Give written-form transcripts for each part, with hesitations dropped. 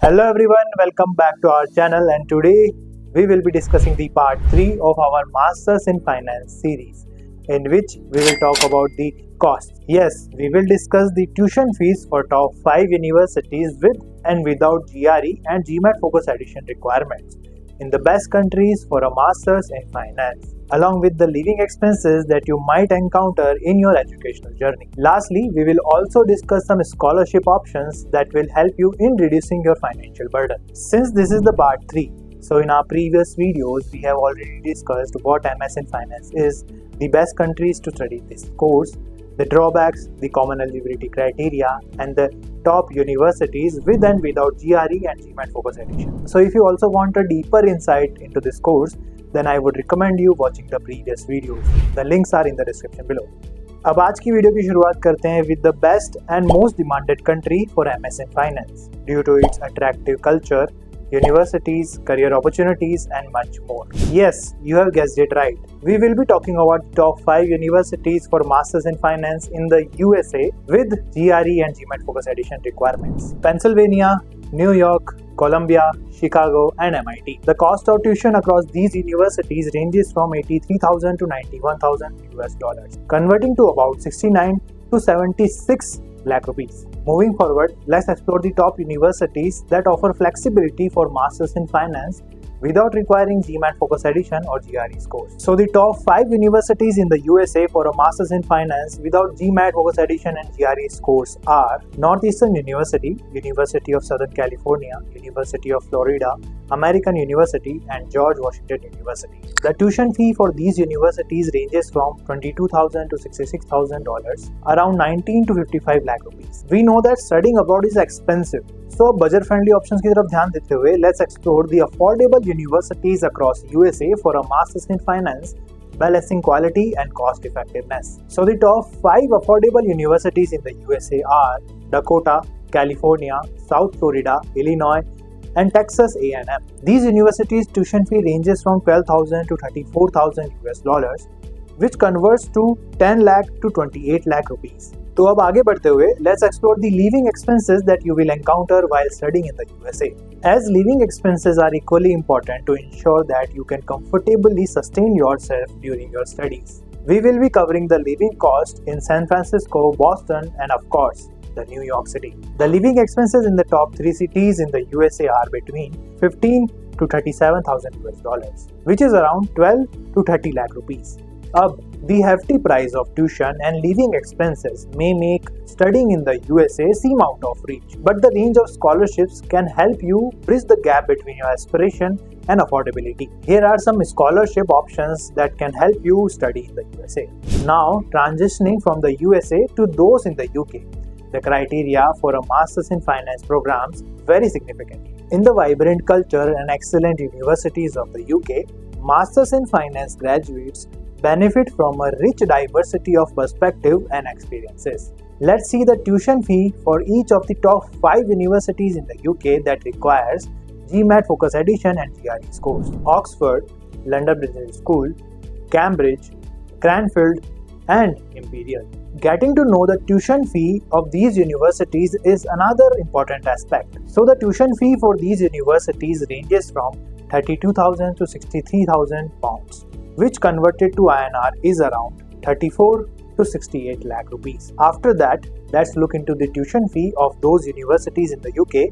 Hello everyone, welcome back to our channel, and today we will be discussing the part 3 of our Masters in Finance series, in which we will talk about the costs. Yes, we will discuss the tuition fees for top 5 universities with and without GRE and GMAT focus addition requirements in the best countries for a Masters in Finance, along with the living expenses that you might encounter in your educational journey. Lastly, we will also discuss some scholarship options that will help you in reducing your financial burden. Since this is the part 3, so in our previous videos, we have already discussed what MS in Finance is, the best countries to study this course, the drawbacks, the common eligibility criteria, and the top universities with and without GRE and GMAT focus edition. So if you also want a deeper insight into this course, then I would recommend you watching the previous videos. The links are in the description below. अब आज की video की शुरुआत करते हैं with the best and most demanded country for MS in Finance due to its attractive culture, universities, career opportunities, and much more. Yes, you have guessed it right. We will be talking about top 5 universities for Masters in Finance in the USA with GRE and GMAT focus edition requirements. Pennsylvania, New York, Columbia, Chicago, and MIT. The cost of tuition across these universities ranges from $83,000 to $91,000 US, converting to about 69 to 76 lakh rupees. Moving forward, let's explore the top universities that offer flexibility for Masters in Finance without requiring GMAT focus edition or GRE scores. So the top 5 universities in the USA for a Masters in Finance without GMAT focus edition and GRE scores are Northeastern University, University of Southern California, University of Florida, American University, and George Washington University. The tuition fee for these universities ranges from $22,000 to $66,000, around 19 to 55 lakh rupees. We know that studying abroad is expensive. So budget friendly options की तरफ ध्यान देते हुए let's explore the affordable universities across USA for a masters in finance balancing quality and cost effectiveness. So the top 5 affordable universities in the USA are Dakota, California, South Florida, Illinois, and Texas A&M. These universities tuition fee ranges from $12,000 to $34,000 US, which converts to 10 lakh to 28 lakh rupees. तो अब आगे बढ़ते हुए let's explore the living expenses that you will encounter while studying in the USA. As living expenses are equally important to ensure that you can comfortably sustain yourself during your studies. We will be covering the living cost in San Francisco, Boston, and of course, the New York City. The living expenses in the top 3 cities in the USA are between 15 to 37,000 US, which is around 12 to 30 lakh rupees. The hefty price of tuition and living expenses may make studying in the USA seem out of reach, but the range of scholarships can help you bridge the gap between your aspiration and affordability. Here are some scholarship options that can help you study in the USA. Now, transitioning from the USA to those in the UK, the criteria for a Masters in Finance programs vary significantly. In the vibrant culture and excellent universities of the UK, Masters in Finance graduates benefit from a rich diversity of perspective and experiences. Let's see the tuition fee for each of the top 5 universities in the UK that requires GMAT focus edition and GRE scores. Oxford, London Business School, Cambridge, Cranfield, and Imperial. Getting to know the tuition fee of these universities is another important aspect. So the tuition fee for these universities ranges from 32,000 to 63,000 pounds, which converted to INR is around 34 to 68 lakh rupees. After that, let's look into the tuition fee of those universities in the UK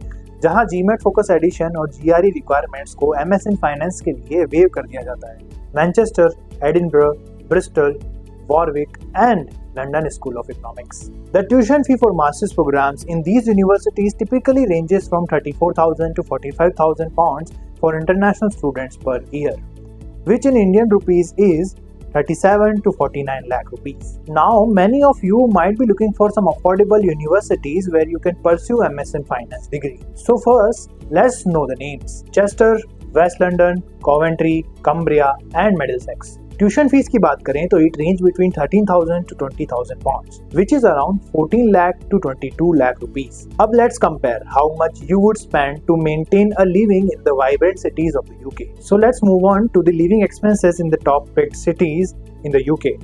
जहां GMAT focus edition और GRE requirements को MS in Finance के लिए wave कर दिया जाता है. Manchester, Edinburgh, Bristol, Warwick, and London School of Economics. The tuition fee for master's programs in these universities typically ranges from 34,000 to 45,000 pounds for international students per year, which in Indian rupees is 37 to 49 lakh rupees. Now, many of you might be looking for some affordable universities where you can pursue MS in Finance degree. So first, let's know the names. Chester, West London, Coventry, Cumbria, and Middlesex. Tuition fees की बात करें तो it range between 13,000 to 20,000 pounds, which is around 14 lakh to 22 lakh rupees. अब let's compare how much you would spend to maintain a living in the vibrant cities of the UK. So let's move on to the living expenses in the top picked cities in the UK.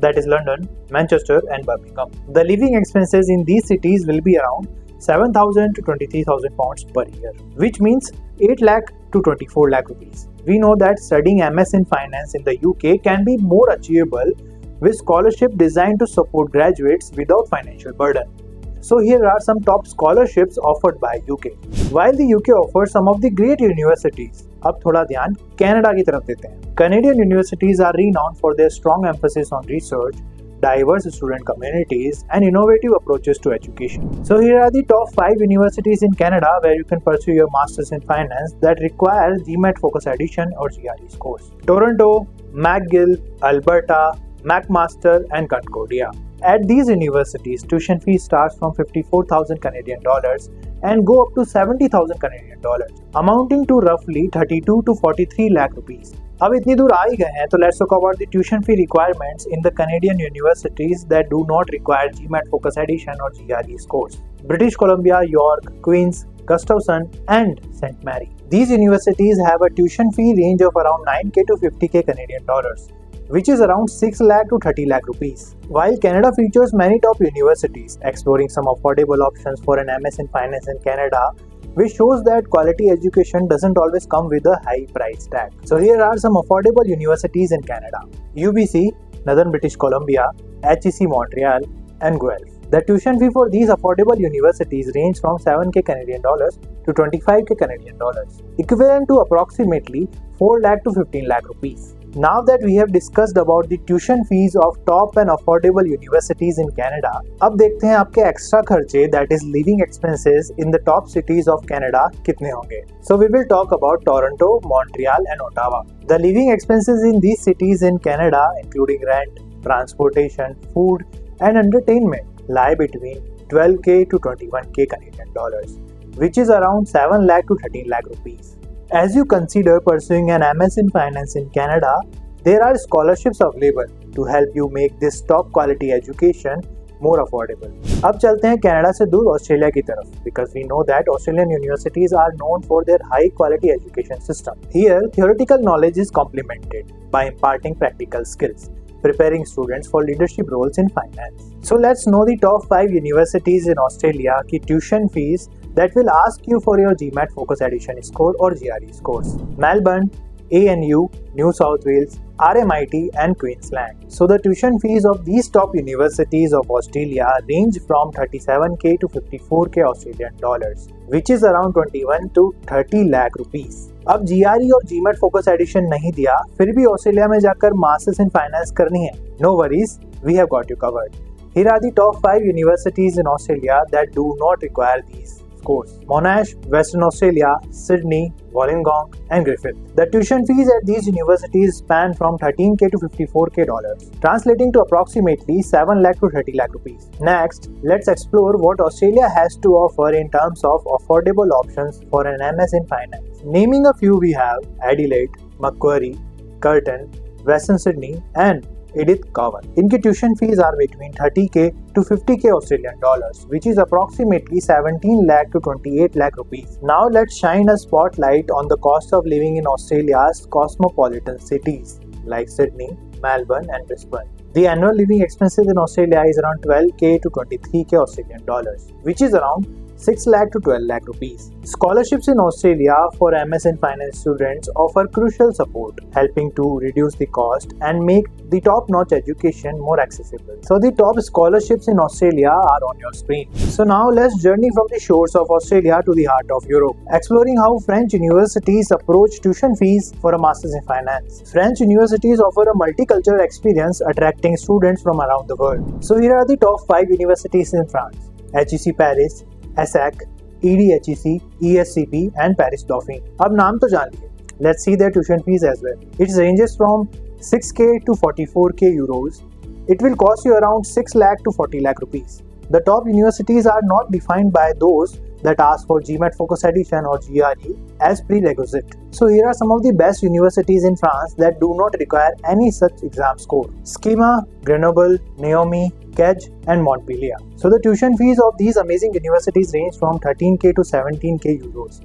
That is London, Manchester, and Birmingham. The living expenses in these cities will be around 7,000 to 23,000 pounds per year, which means 8 lakh to 24 lakh rupees. We know that studying MS in finance in the UK can be more achievable with scholarship designed to support graduates without financial burden. So here are some top scholarships offered by UK. While the UK offers some of the great universities, अब थोड़ा ध्यान Canada की तरफ देते हैं. Canadian universities are renowned for their strong emphasis on research, diverse student communities, and innovative approaches to education. So here are the top 5 universities in Canada where you can pursue your Masters in Finance that require GMAT Focus Edition or GRE scores. Toronto, McGill, Alberta, McMaster, and Concordia. At these universities, tuition fees starts from 54,000 Canadian dollars and go up to 70,000 Canadian dollars, amounting to roughly 32 to 43 lakh rupees. अब इतनी दूर आ ही गए हैं तो let's talk about the tuition fee requirements in the Canadian universities that do not require GMAT Focus Edition or GRE scores. British Columbia, York, Queen's, Gustavson, and St. Mary. These universities have a tuition fee range of around 9k to 50k Canadian dollars, which is around 6 lakh to 30 lakh rupees. While Canada features many top universities, exploring some affordable options for an MS in Finance in Canada, which shows that quality education doesn't always come with a high price tag. So here are some affordable universities in Canada: UBC, Northern British Columbia, HEC Montreal, and Guelph. The tuition fee for these affordable universities range from 7k Canadian dollars to 25k Canadian dollars, equivalent to approximately 4 lakh to 15 lakh rupees. Now that we have discussed about the tuition fees of top and affordable universities in Canada, अब देखते हैं आपके extra खर्चे, that is living expenses in the top cities of Canada कितने होंगे. So we will talk about Toronto, Montreal, and Ottawa. The living expenses in these cities in Canada, including rent, transportation, food, and entertainment, lie between 12k to 21k Canadian dollars, which is around 7 lakh to 13 lakh rupees. As you consider pursuing an MS in Finance in Canada, there are scholarships available to help you make this top quality education more affordable. अब चलते हैं Canada से दूर Australia की तरफ, because we know that Australian universities are known for their high quality education system. Here, theoretical knowledge is complemented by imparting practical skills, preparing students for leadership roles in finance. So let's know the top 5 universities in Australia की tuition fees that will ask you for your GMAT Focus Edition score or GRE scores. Melbourne, ANU, New South Wales, RMIT, and Queensland. So the tuition fees of these top universities of Australia range from 37k to 54k Australian dollars, which is around 21 to 30 lakh rupees. अब GRE और GMAT Focus Edition नहीं दिया, फिर भी Australia में जाकर masters in finance करनी है, no worries, we have got you covered. Here are the top 5 universities in Australia that do not require these scores: Monash, Western Australia, Sydney, Wollongong, and Griffith. The tuition fees at these universities span from 13k to 54k dollars, translating to approximately 7 lakh to 30 lakh rupees. Next, let's explore what Australia has to offer in terms of affordable options for an MS in Finance. Naming a few, we have Adelaide, Macquarie, Curtin, Western Sydney, and Edith Cowan. इनकी tuition fees are between 30k to 50k Australian dollars, which is approximately 17 lakh to 28 lakh rupees. Now let's shine a spotlight on the cost of living in Australia's cosmopolitan cities like Sydney, Melbourne, and Brisbane. The annual living expenses in Australia is around 12k to 23k Australian dollars, which is around 6 lakh to 12 lakh rupees. Scholarships in Australia for MS in Finance students offer crucial support, helping to reduce the cost and make the top-notch education more accessible. So the top scholarships in Australia are on your screen. So now let's journey from the shores of Australia to the heart of Europe, exploring how French universities approach tuition fees for a Masters in Finance. French universities offer a multicultural experience, attracting students from around the world. So here are the top 5 universities in France: HEC Paris, ESSEC, EDHEC, ESCP, and Paris Dauphine. अब नाम तो जान लिए. Let's see their tuition fees as well. It ranges from 6k to 44k euros. It will cost you around 6 lakh to 40 lakh rupees. The top universities are not defined by those that ask for GMAT Focus Edition or GRE as prerequisite. So here are some of the best universities in France that do not require any such exam score: Schema, Grenoble, Naomi, Kedge, and Montpellier. So the tuition fees of these amazing universities range from 13k to 17k euros,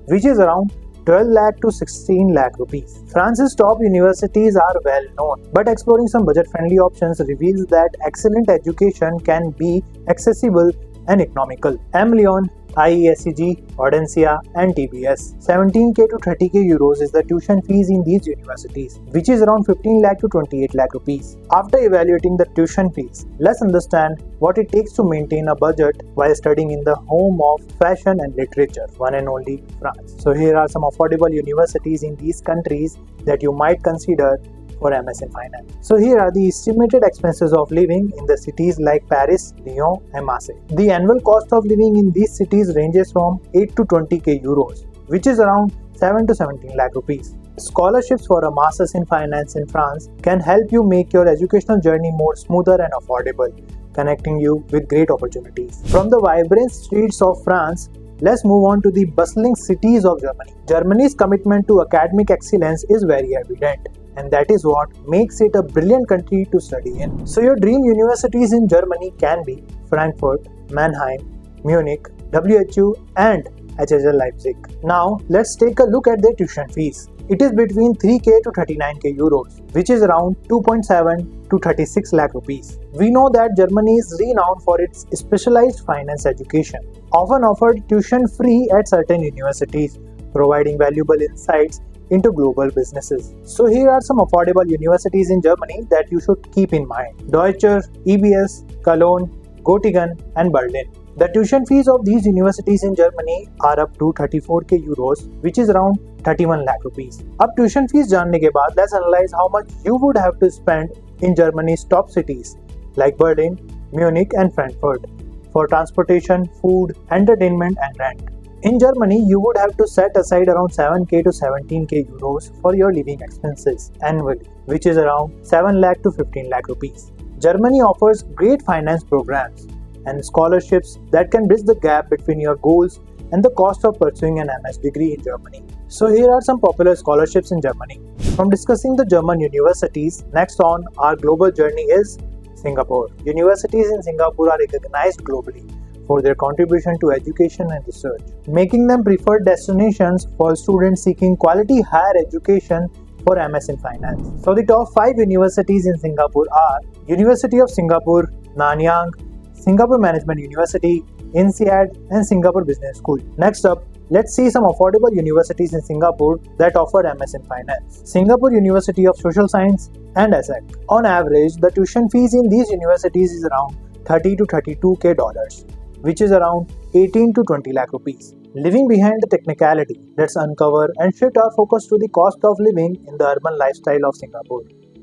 which is around 12 lakh to 16 lakh rupees. France's top universities are well known, but exploring some budget-friendly options reveals that excellent education can be accessible and economical. M. Lyon, IESEG, Audencia, and TBS. 17k to 30k euros is the tuition fees in these universities, which is around 15 lakh to 28 lakh rupees. After evaluating the tuition fees, let's understand what it takes to maintain a budget while studying in the home of fashion and literature, one and only France. So here are some affordable universities in these countries that you might consider for MS in Finance. So here are the estimated expenses of living in the cities like Paris, Lyon and Marseille. The annual cost of living in these cities ranges from 8 to 20k euros, which is around 7 to 17 lakh rupees. Scholarships for a Masters in Finance in France can help you make your educational journey more smoother and affordable, connecting you with great opportunities. From the vibrant streets of France, let's move on to the bustling cities of Germany. Germany's commitment to academic excellence is very evident, and that is what makes it a brilliant country to study in. So your dream universities in Germany can be Frankfurt, Mannheim, Munich, WHU and HSL Leipzig. Now let's take a look at their tuition fees. It is between 3k to 39k euros, which is around 2.7 to 36 lakh rupees. We know that Germany is renowned for its specialized finance education, often offered tuition free at certain universities, providing valuable insights into global businesses. So here are some affordable universities in Germany that you should keep in mind: Deutscher, EBS, Cologne, Göttingen and Berlin. The tuition fees of these universities in Germany are up to 34k euros, which is around 31 lakh rupees. अब tuition fees जानने के बाद let's analyze how much you would have to spend in Germany's top cities like Berlin, Munich and Frankfurt for transportation, food, entertainment and rent. In Germany, you would have to set aside around 7k to 17k euros for your living expenses annually, which is around 7 lakh to 15 lakh rupees. Germany offers great finance programs and scholarships that can bridge the gap between your goals and the cost of pursuing an MS degree in Germany. So here are some popular scholarships in Germany. From discussing the German universities, next on our global journey is Singapore. Universities in Singapore are recognized globally for their contribution to education and research, making them preferred destinations for students seeking quality higher education for MS in Finance. So the top 5 universities in Singapore are University of Singapore, Nanyang, Singapore Management University, INSEAD and Singapore Business School. Next up, let's see some affordable universities in Singapore that offer MS in Finance. Singapore University of Social Science and ESSEC. On average, the tuition fees in these universities is around 30 to 32k dollars, which is around 18 to 20 lakh rupees. Leaving behind the technicality, let's uncover and shift our focus to the cost of living in the urban lifestyle of Singapore.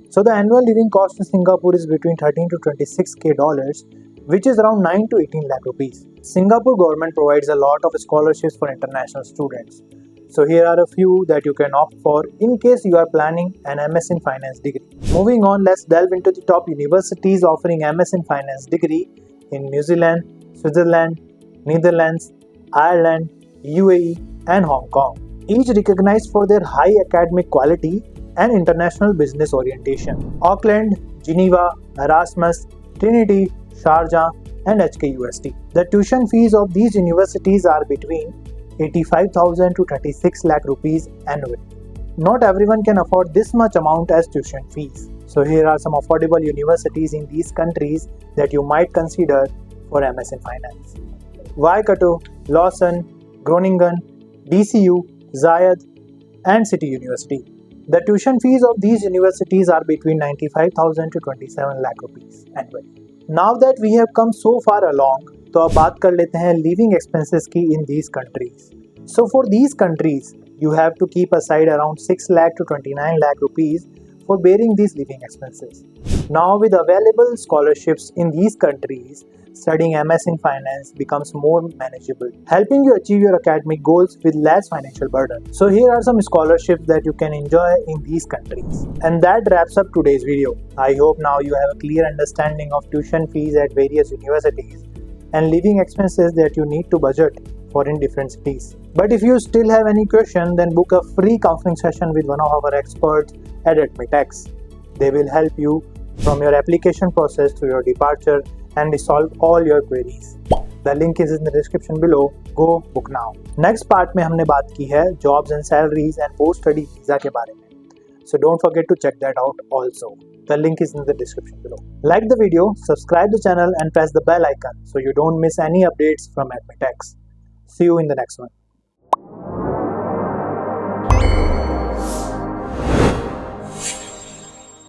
So the annual living cost in Singapore is between 13 to 26k dollars, which is around 9 to 18 lakh rupees. Singapore government provides a lot of scholarships for international students. So here are a few that you can opt for in case you are planning an MS in Finance degree. Moving on, let's delve into the top universities offering MS in Finance degree in New Zealand, Switzerland, Netherlands, Ireland, UAE and Hong Kong, each recognized for their high academic quality and international business orientation. Auckland, Geneva, Erasmus, Trinity, Sharjah and HKUST. The tuition fees of these universities are between 85,000 to 36 lakh rupees annually. Not everyone can afford this much amount as tuition fees. So here are some affordable universities in these countries that you might consider for MS in Finance. Waikato, Lawson, Groningen, DCU, Zayed and City University. The tuition fees of these universities are between 95,000 to 27 lakh rupees annually. Now that we have come so far along, तो अब बात कर लेते हैं living expenses की in these countries. So for these countries, you have to keep aside around 6 lakh to 29 lakh rupees for bearing these living expenses. Now with available scholarships in these countries, studying MS in Finance becomes more manageable, helping you achieve your academic goals with less financial burden. So here are some scholarships that you can enjoy in these countries. And that wraps up today's video. I hope now you have a clear understanding of tuition fees at various universities and living expenses that you need to budget for in different cities. But if you still have any question, then book a free counseling session with one of our experts at AdmitX. They will help you from your application process to your departure and resolve all your queries. The link is in the description below. Go book now. Next part में हमने बात की है jobs and salaries and post study visa के बारे में. So don't forget to check that out also. The link is in the description below. Like the video, subscribe the channel and press the bell icon so you don't miss any updates from AdmitX. See you in the next one.